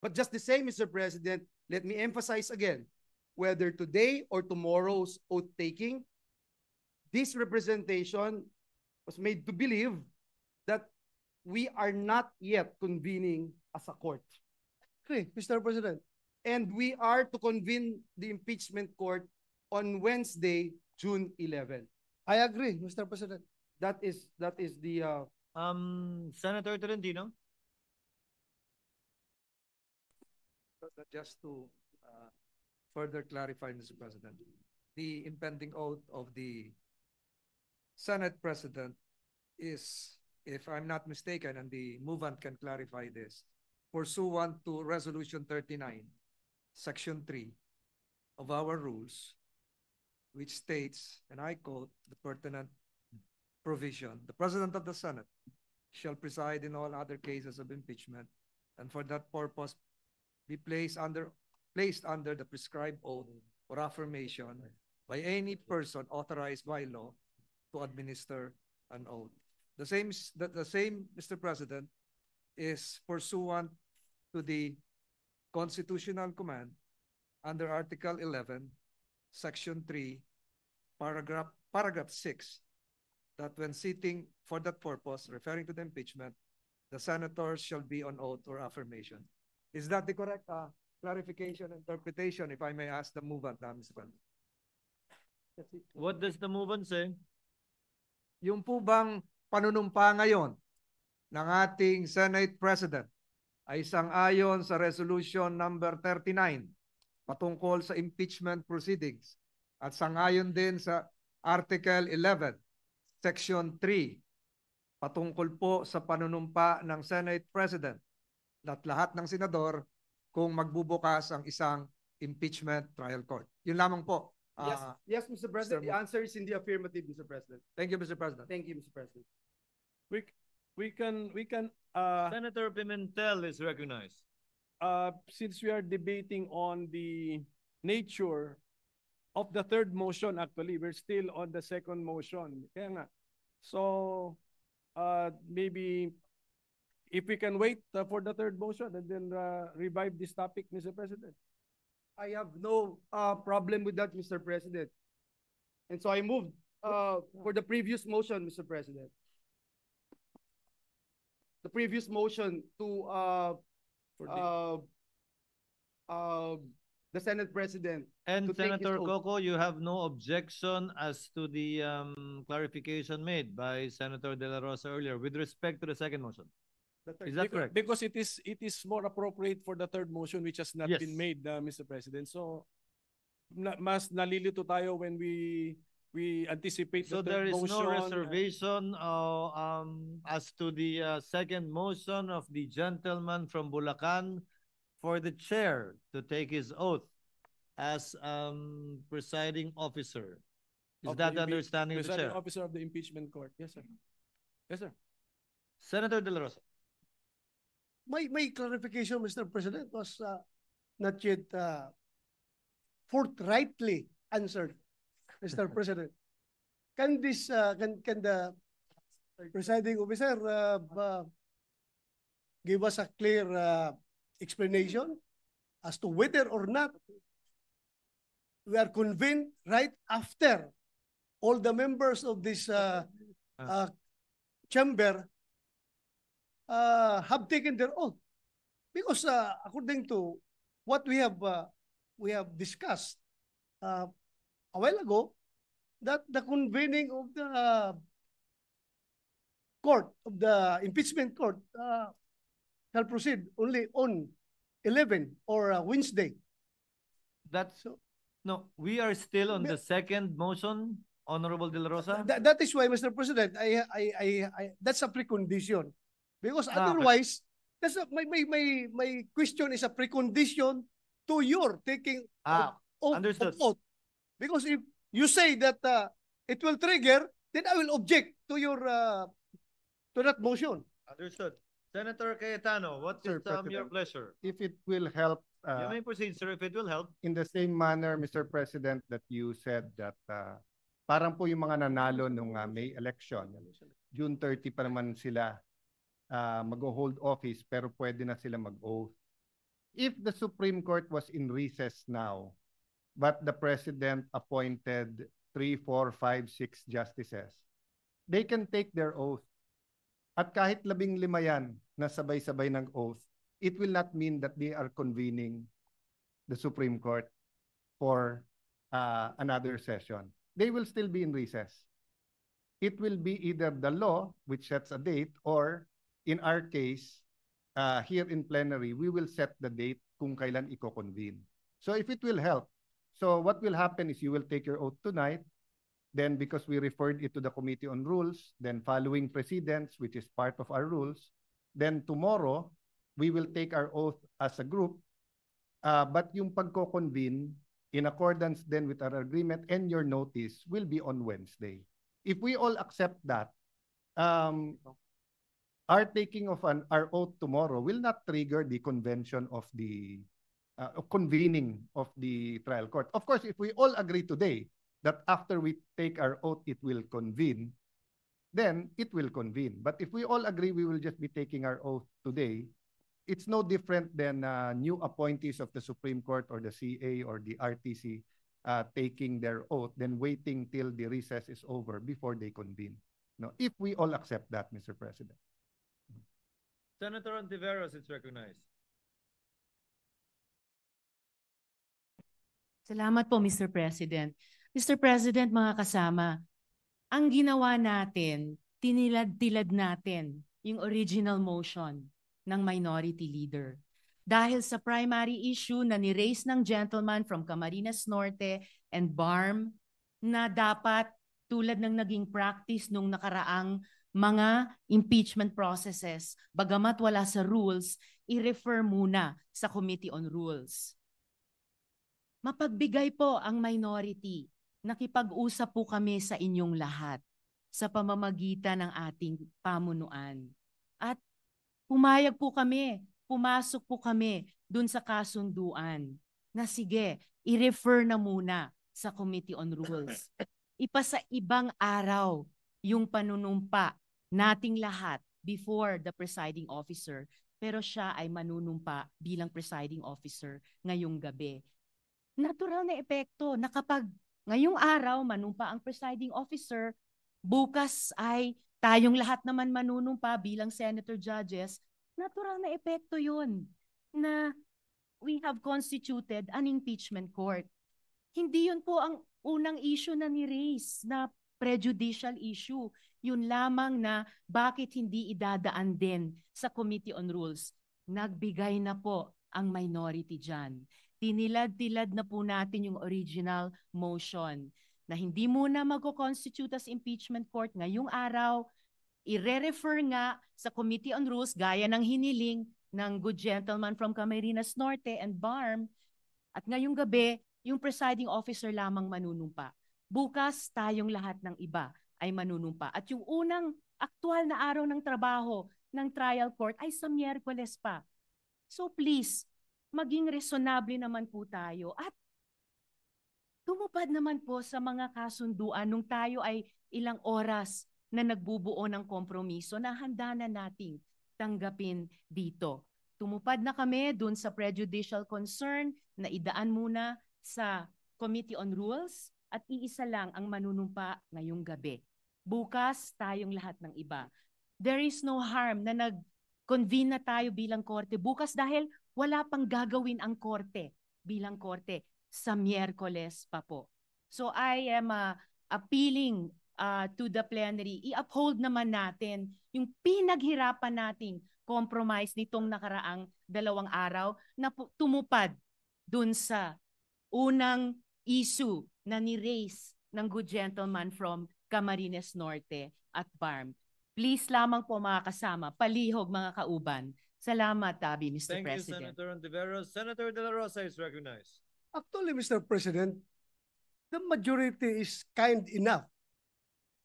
But just the same, Mr. President, let me emphasize again, whether today or tomorrow's oath taking, this representation was made to believe that we are not yet convening as a court. Okay, Mr. President. And we are to convene the impeachment court on Wednesday, June 11. I agree, Mr. President. That is the Senator Tolentino. Just to further clarify, Mr. President, the impending oath of the Senate President is, if I'm not mistaken, and the movant can clarify this, pursuant to Resolution 39, Section 3 of our rules, which states, and I quote the pertinent provision, the President of the Senate shall preside in all other cases of impeachment, and for that purpose be placed under the prescribed oath or affirmation by any person authorized by law to administer an oath. The same, Mr. President, is pursuant to the constitutional command under Article 11, Section 3, Paragraph 6, that when sitting for that purpose, referring to the impeachment, the senators shall be on oath or affirmation. Is that the correct clarification, interpretation, if I may ask the movant, Mr. President? What does the movant say? Yung po bang panunumpa ngayon ng ating Senate President ay sang-ayon sa Resolution number 39 patungkol sa impeachment proceedings at sang-ayon din sa Article 11, Section 3 patungkol po sa panunumpa ng Senate President at lahat ng senador kung magbubukas ang isang impeachment trial court. Yun lamang po. yes, Mr. President. The answer is in the affirmative, Mr. President. Thank you, Mr. President. Thank you, Mr. President. We can Senator Pimentel is recognized. since we are debating on the nature of the third motion, actually we're still on the second motion. Kaya nga. So maybe if we can wait for the third motion and then revive this topic, Mr. President. I have no problem with that, Mr. President. And so I moved for the previous motion, Mr. President. The previous motion to the Senate President. And to take his Senator oath. Coco, you have no objection as to the clarification made by Senator De La Rosa earlier with respect to the second motion. Is that correct? Because it is more appropriate for the third motion which has not Yes. been made, Mr. President. So mas nalilito tayo when we anticipate So the there third is motion. no reservation as to the second motion of the gentleman from Bulacan for the chair to take his oath as presiding officer. Is of that the the understanding of the presiding chair? officer of the impeachment court. Yes, sir. Yes, sir. Senator De La Rosa. My clarification, Mr. President, was not yet forthrightly answered, Mr. President. Can this can the presiding officer give us a clear explanation as to whether or not we are convened right after all the members of this chamber have taken their oath? Because according to what we have discussed a while ago, that the convening of the court, of the impeachment court, shall proceed only on 11 or Wednesday. That's So no, we are still on the second motion, Honorable De La Rosa. that is why, Mr. President, that's a precondition. Because otherwise, that's my question is a precondition to your taking Understood. of oath. Because if you say that it will trigger, then I will object to your to that motion. Understood. Senator Cayetano, what Sir is your President. pleasure? If it will help, You may proceed, sir, if it will help. in the same manner, Mr. President, that you said that parang po yung mga nanalo nung May election, June 30 pa naman sila mag-hold office pero pwede na sila mag-oath. if the Supreme Court was in recess now, but the President appointed 3, 4, 5, 6 justices, they can take their oath. At kahit 15 yan na sabay-sabay ng oath, it will not mean that they are convening the Supreme Court for another session. They will still be in recess. It will be either the law, which sets a date, or in our case, here in plenary, we will set the date kung kailan i-convene. So if it will help, so what will happen is you will take your oath tonight, then because we referred it to the Committee on Rules, then following precedents, which is part of our rules, then tomorrow, we will take our oath as a group, but yung pagko-convene, in accordance then with our agreement and your notice, will be on Wednesday. If we all accept that, our taking of our oath tomorrow will not trigger the convention of the convening of the trial court. Of course, if we all agree today that after we take our oath, it will convene, then it will convene. But if we all agree we will just be taking our oath today, it's no different than new appointees of the Supreme Court or the CA or the RTC taking their oath, then waiting till the recess is over before they convene. No, if we all accept that, Mr. President. Senator Ontiveros is recognized. Salamat po, Mr. President. Mr. President, mga kasama, ang ginawa natin, tinilad-tilad natin yung original motion ng minority leader. Dahil sa primary issue na ni-raise ng gentleman from Camarines Norte and BARM na dapat tulad ng naging practice nung nakaraang mga impeachment processes, bagamat wala sa rules, i-refer muna sa Committee on Rules. Mapagbigay po ang minority. Nakipag-usap po kami sa inyong lahat sa pamamagitan ng ating pamunuan. At pumayag po kami, pumasok po kami dun sa kasunduan na sige, i-refer na muna sa Committee on Rules. Ipasa ibang araw yung panunumpa nating lahat before the presiding officer, pero siya ay manunumpa bilang presiding officer ngayong gabi. Natural na epekto na kapag ngayong araw manumpa ang presiding officer, bukas ay tayong lahat naman manunumpa bilang senator judges, natural na epekto yun na we have constituted an impeachment court. Hindi yun po ang unang issue na ni-raise na prejudicial issue. Yun lamang na bakit hindi idadaan din sa Committee on Rules. Nagbigay na po ang minority dyan. Tinilad-tilad na po natin yung original motion na hindi muna mag-constitute as impeachment court ngayong araw, i-refer nga sa Committee on Rules gaya ng hiniling ng good gentleman from Camarines Norte and BARM, at ngayong gabi, yung presiding officer lamang manunumpa. Bukas, tayong lahat ng iba ay manunumpa. At yung unang aktual na araw ng trabaho ng trial court ay sa Miyerkules pa. So please, maging resonable naman po tayo at tumupad naman po sa mga kasunduan nung tayo ay ilang oras na nagbubuo ng kompromiso na handa na nating tanggapin dito. Tumupad na kami dun sa prejudicial concern na idaan muna sa Committee on Rules at iisa lang ang manunumpa ngayong gabi. Bukas, tayong lahat ng iba. There is no harm na nag-convene na tayo bilang korte bukas dahil wala pang gagawin ang korte bilang korte sa Miyerkules pa po. So I am appealing to the plenary, i-uphold naman natin yung pinaghirapan nating compromise nitong nakaraang 2 araw na tumupad dun sa unang issue na ni-raise ng good gentleman from Camarines Norte at BARM. Please lamang po mga kasama, palihog mga kauban. Salamat, Tabi, Mr. Thank President. you, Senator Ontiveros. Senator De La Rosa is recognized. Actually, Mr. President, the majority is kind enough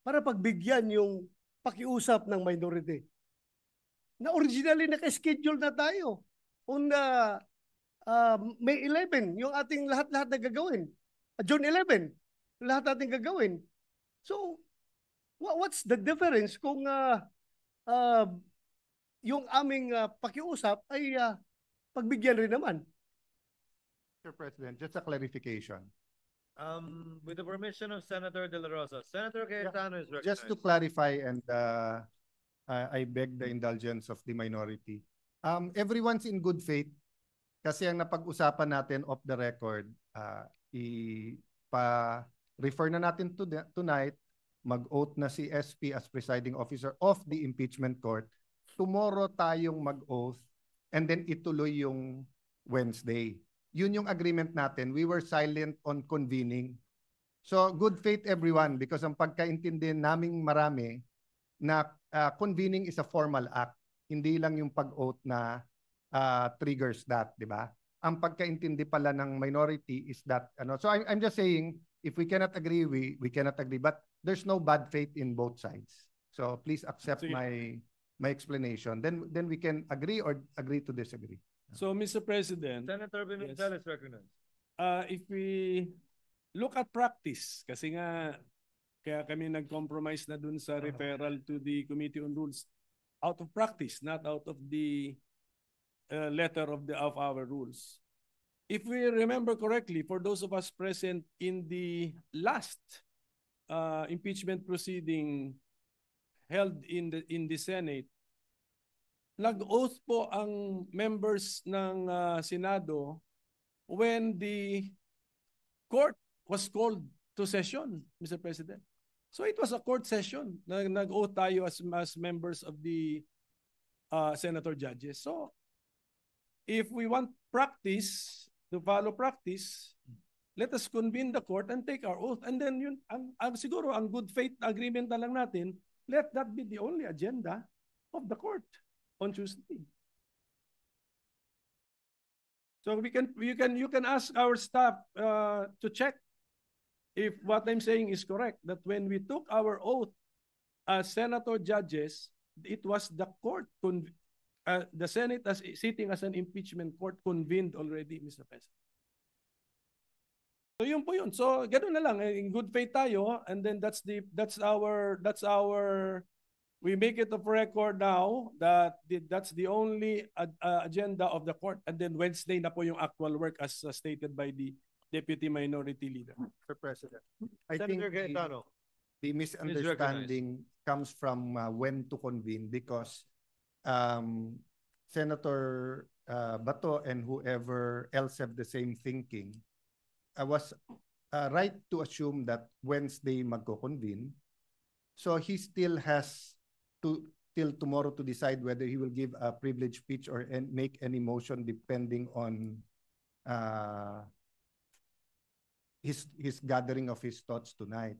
para pagbigyan yung pakiusap ng minority. Na originally naka-schedule na tayo on May 11, yung ating lahat-lahat na gagawin. June 11, lahat natin gagawin. So, what's the difference kung yung aming pakiusap ay pagbigyan rin naman. Mr. President, just a clarification. With the permission of Senator De La Rosa, Senator Cayetano is recognized. Just to clarify, and I beg the indulgence of the minority. Everyone's in good faith kasi ang napag-usapan natin off the record, refer na natin tonight, mag-oath na si SP as presiding officer of the impeachment court. Tomorrow tayong mag-oath and then ituloy yung Wednesday. Yun yung agreement natin. We were silent on convening. So good faith everyone, because ang pagkaintindi naming marami na convening is a formal act. Hindi lang yung pag-oath na triggers that, di ba? Ang pagkaintindi pala ng minority is that, so I'm just saying, if we cannot agree, we cannot agree. But there's no bad faith in both sides. So please accept my explanation. Then we can agree or agree to disagree. So, Mr. President, Senator Pimentel is recognized. if we look at practice, kasi nga, kaya kami nag-compromise na dun sa referral to the Committee on Rules, out of practice, not out of the letter of our rules. If we remember correctly, for those of us present in the last impeachment proceeding held in the Senate, nag-oath po ang members ng Senado when the court was called to session, Mr. President. So it was a court session. Nag-oath tayo as members of the senator judges. So if we want practice, to follow practice, let us convene the court and take our oath. And then yun, siguro ang good faith agreement na lang natin, let that be the only agenda of the court on Tuesday. So you can ask our staff to check if what I'm saying is correct, that when we took our oath as senator judges, it was the court, the Senate as sitting as an impeachment court convened already, Mr. President. So yun po yun. So ganoon na lang, in good faith tayo, and then that's our we make it of record now that that's the only agenda of the court, and then Wednesday na po yung actual work as stated by the Deputy Minority Leader. Mr. President, I Senator think Cayetano. the misunderstanding comes from when to convene, because Senator Bato and whoever else have the same thinking, I was right to assume that Wednesday magko-convene. So he still has till tomorrow to decide whether he will give a privilege speech or make any motion depending on his gathering of his thoughts tonight.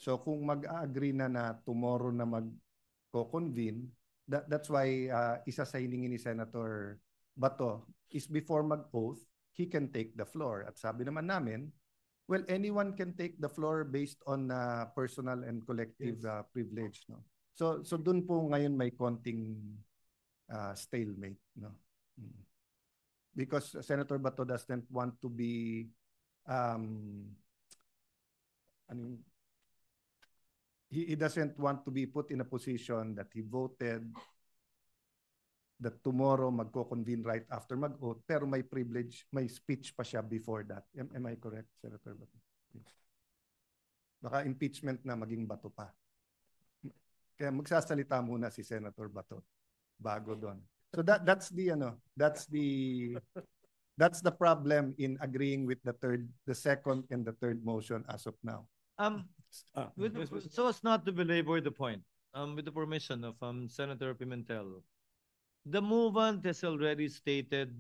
So kung mag-agree na tomorrow na mag-convene, that's why isa sa hiningi ni Senator Bato is before mag-oath, he can take the floor. At sabi naman namin, well, anyone can take the floor based on personal and collective privilege, no? So dun po ngayon may konting stalemate, no? Because Senator Bato doesn't want to be he doesn't want to be put in a position that he voted that tomorrow magko-convene right after mag-oath, pero may privilege, may speech pa siya before that. Am I correct, Senator Bato? Baka impeachment na maging Bato pa. Kaya magsasalita muna si Senator Bato bago doon. So that's the problem in agreeing with the second and the third motion as of now. So as not to belabor the point, with the permission of Senator Pimentel, the movement has already stated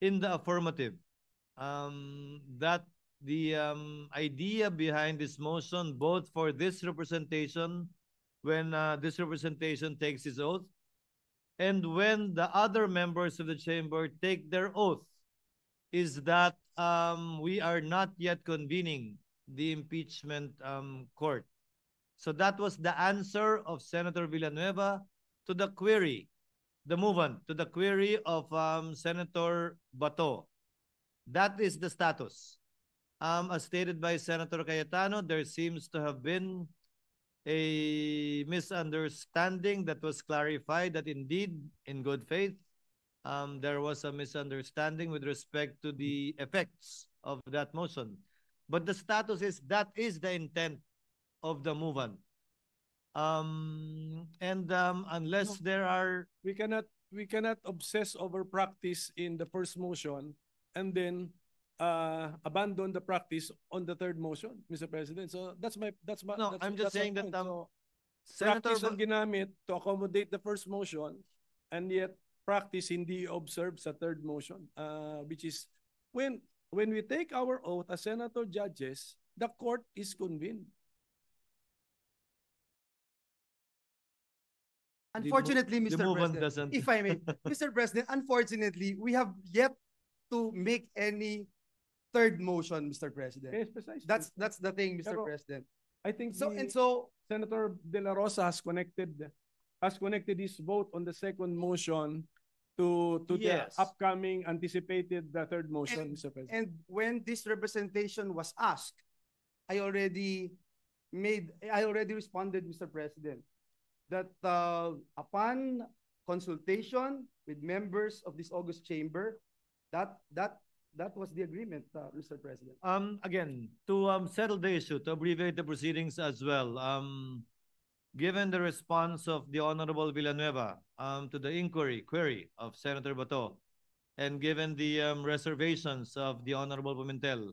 in the affirmative that the idea behind this motion, both for this representation, when this representation takes his oath, and when the other members of the chamber take their oath, is that we are not yet convening the impeachment court. So that was the answer of Senator Villanueva to the query, the movement, to the query of Senator Bato. That is the status. As stated by Senator Cayetano, there seems to have been a misunderstanding that was clarified that indeed, in good faith, there was a misunderstanding with respect to the effects of that motion. But the status is that is the intent of the movant. Unless there are We cannot obsess over practice in the first motion and then abandon the practice on the third motion, Mr. President. So I'm just saying that so, Senator practice ang ginamit to accommodate the first motion and yet practice hindi observed sa third motion, which is when we take our oath as senator judges, the court is convened. Unfortunately, the Mr. movement President, doesn't. if I may, Mr. President, unfortunately, we have yet to make any third motion, Mr. President. Yes, precisely. That's the thing, Mr. Pero, President. I think So the- and so Senator De La Rosa has connected his vote on the second motion to Yes. the upcoming anticipated third motion, Mr. President. and when this representation was asked, I already responded, Mr. President, that upon consultation with members of this August chamber, that was the agreement, Mr. President. Again, to settle the issue, to abbreviate the proceedings as well, given the response of the Honorable Villanueva to the query of Senator Bato, and given the reservations of the Honorable Pimentel,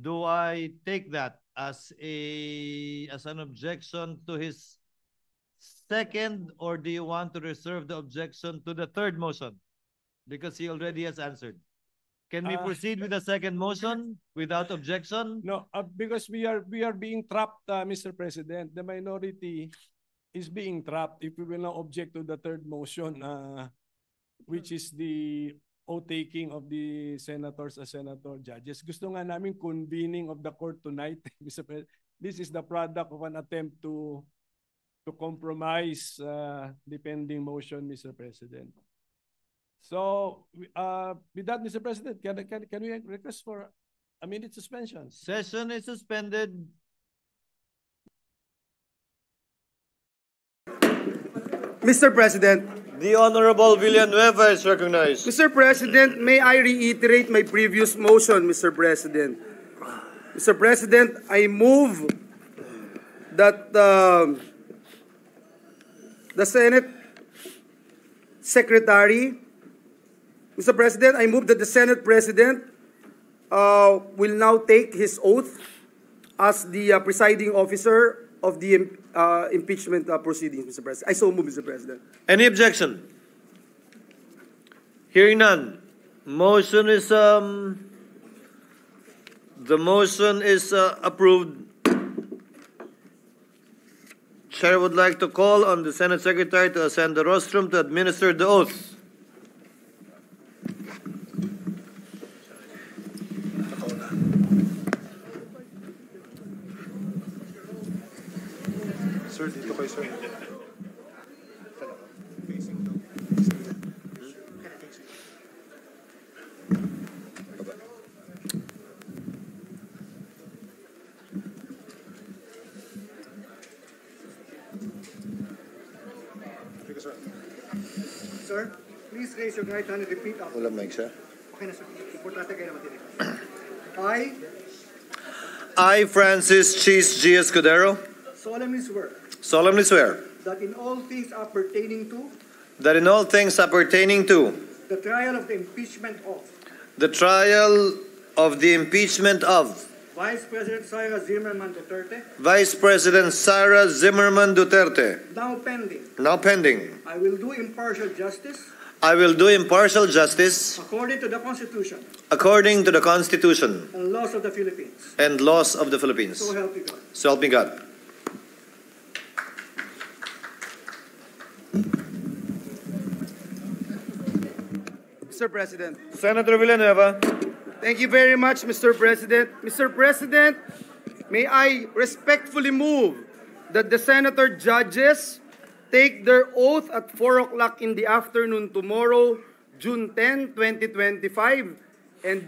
do I take that as an objection to his second, or do you want to reserve the objection to the third motion? Because he already has answered. Can we proceed with the second motion without objection? No, because we are being trapped, Mr. President. The minority is being trapped if we will not object to the third motion, which is the oath taking of the senators as senator judges. Gusto nga namin convening of the court tonight, Mr. President. This is the product of an attempt to compromise the pending motion, Mr. President. So, with that, Mr. President, can we request for a minute suspension? Session is suspended. Mr. President, The Honorable Villanueva is recognized. Mr. President, may I reiterate my previous motion, Mr. President? Mr. President, I move that the Senate Secretary, Mr. President, I move that the Senate President will now take his oath as the presiding officer of the impeachment proceedings, Mr. President. I so move, Mr. President. Any objection? Hearing none. Motion is the motion is approved. Chair would like to call on the Senate Secretary to ascend the rostrum to administer the oath. Sir, dito kayo, sir. Sir, please raise your right hand and repeat after. Wala mic, sir. Okay na, sir. Importante kayo na matinig. I, Francis Cheese G. Escudero, Solemnly swear that in all things appertaining to the trial of the impeachment of Vice President Sara Zimmerman Duterte, now pending, I will do impartial justice I will do impartial justice according to the Constitution according to the Constitution and laws of the Philippines. and laws of the Philippines. So help me God. So help me God. Mr. President. Senator Villanueva. Thank you very much, Mr. President. Mr. President, may I respectfully move that the senator judges take their oath at 4 o'clock in the afternoon tomorrow, June 10, 2025. And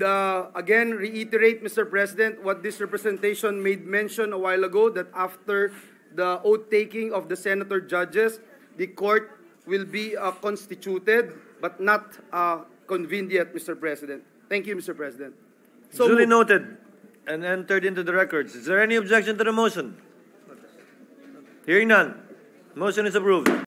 again, reiterate, Mr. President, what this representation made mention a while ago, that after the oath taking of the senator judges, the court will be constituted but not convened yet, Mr. President. Thank you, Mr. President. Duly moved. noted and entered into the records. Is there any objection to the motion? Hearing none. Motion is approved.